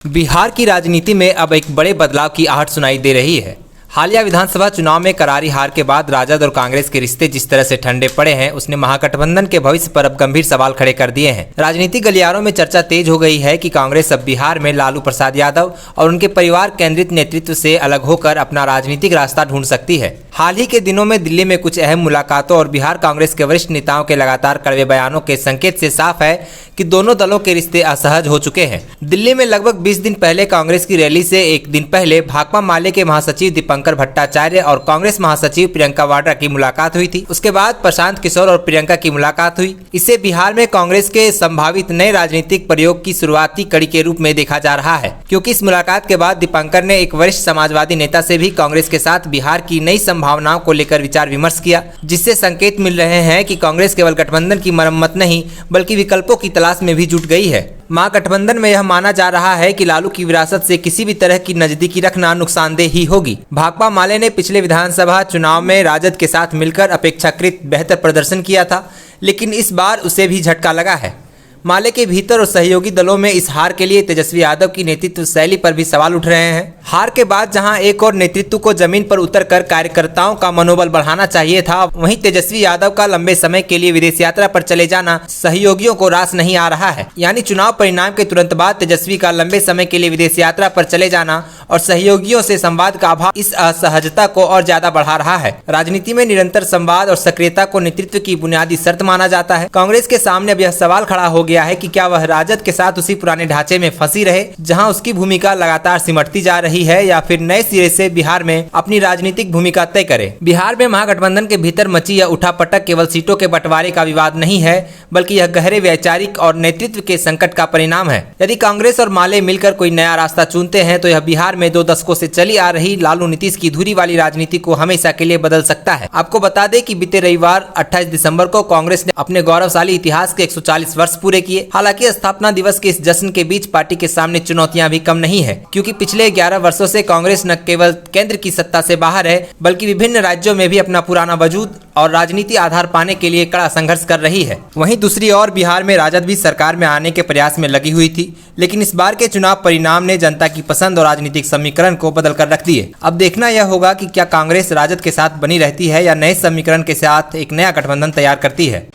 बिहार की राजनीति में अब एक बड़े बदलाव की आहट सुनाई दे रही है। हालिया विधानसभा चुनाव में करारी हार के बाद राजद और कांग्रेस के रिश्ते जिस तरह से ठंडे पड़े हैं, उसने महागठबंधन के भविष्य पर अब गंभीर सवाल खड़े कर दिए हैं। राजनीतिक गलियारों में चर्चा तेज हो गई है कि कांग्रेस अब बिहार में लालू प्रसाद यादव और उनके परिवार केंद्रित नेतृत्व से अलग होकर अपना राजनीतिक रास्ता ढूंढ सकती है। हाल ही के दिनों में दिल्ली में कुछ अहम मुलाकातों और बिहार कांग्रेस के वरिष्ठ नेताओं के लगातार कड़वे बयानों के संकेत से साफ है कि दोनों दलों के रिश्ते असहज हो चुके हैं। दिल्ली में लगभग 20 दिन पहले कांग्रेस की रैली से एक दिन पहले भाकपा माले के महासचिव दीपंकर भट्टाचार्य और कांग्रेस महासचिव प्रियंका वाड्रा की मुलाकात हुई थी। उसके बाद प्रशांत किशोर और प्रियंका की मुलाकात हुई। इसे बिहार में कांग्रेस के संभावित नए राजनीतिक प्रयोग की शुरुआती कड़ी के रूप में देखा जा रहा है, क्योंकि इस मुलाकात के बाद दीपंकर ने एक वरिष्ठ समाजवादी नेता से भी कांग्रेस के साथ बिहार की नई संभावनाओं को लेकर विचार विमर्श किया, जिससे संकेत मिल रहे हैं कि कांग्रेस केवल गठबंधन की मरम्मत नहीं बल्कि विकल्पों की तलाश में भी जुट गई है। महागठबंधन में यह माना जा रहा है कि लालू की विरासत से किसी भी तरह की नजदीकी रखना नुकसानदेह ही होगी। भाकपा माले ने पिछले विधानसभा चुनाव में राजद के साथ मिलकर अपेक्षाकृत बेहतर प्रदर्शन किया था, लेकिन इस बार उसे भी झटका लगा है। माले के भीतर और सहयोगी दलों में इस हार के लिए तेजस्वी यादव की नेतृत्व शैली पर भी सवाल उठ रहे हैं। हार के बाद जहां एक और नेतृत्व को जमीन पर उतरकर कार्यकर्ताओं का मनोबल बढ़ाना चाहिए था, वहीं तेजस्वी यादव का लंबे समय के लिए विदेश यात्रा पर चले जाना सहयोगियों को रास नहीं आ रहा है। यानी चुनाव परिणाम के तुरंत बाद तेजस्वी का लंबे समय के लिए विदेश यात्रा पर चले जाना और सहयोगियों से संवाद का अभाव इस असहजता को और ज्यादा बढ़ा रहा है। राजनीति में निरंतर संवाद और सक्रियता को नेतृत्व की बुनियादी शर्त माना जाता है। कांग्रेस के सामने अब यह सवाल खड़ा हो गया है कि क्या वह राजद के साथ उसी पुराने ढांचे में फंसी रहे जहां उसकी भूमिका लगातार सिमटती जा रही है, या फिर नए सिरे से बिहार में अपनी राजनीतिक भूमिका तय करे। बिहार में महागठबंधन के भीतर मची यह उठापटक केवल सीटों के बंटवारे का विवाद नहीं है, बल्कि यह गहरे वैचारिक और नेतृत्व के संकट का परिणाम है। यदि कांग्रेस और माले मिलकर कोई नया रास्ता चुनते हैं तो यह बिहार में 2 दशकों से चली आ रही लालू नीतीश की धुरी वाली राजनीति को हमेशा के लिए बदल सकता है। आपको बता दें कि बीते रविवार 28 दिसंबर को कांग्रेस ने अपने गौरवशाली इतिहास के 140 वर्ष पूरे किए। हालांकि स्थापना दिवस के इस जश्न के बीच पार्टी के सामने चुनौतियां भी कम नहीं है, क्योंकि पिछले 11 वर्षों से कांग्रेस न केवल केंद्र की सत्ता से बाहर है, बल्कि विभिन्न राज्यों में भी अपना पुराना वजूद और राजनीति आधार पाने के लिए कड़ा संघर्ष कर रही है। वहीं दूसरी ओर बिहार में राजद भी सरकार में आने के प्रयास में लगी हुई थी, लेकिन इस बार के चुनाव परिणाम ने जनता की पसंद और राजनीतिक समीकरण को बदल कर रख दिए। अब देखना यह होगा कि क्या कांग्रेस राजद के साथ बनी रहती है या नए समीकरण के साथ एक नया गठबंधन तैयार करती है।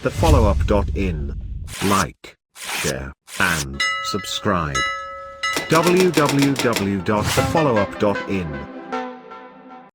Share and subscribe. www.thefollowup.in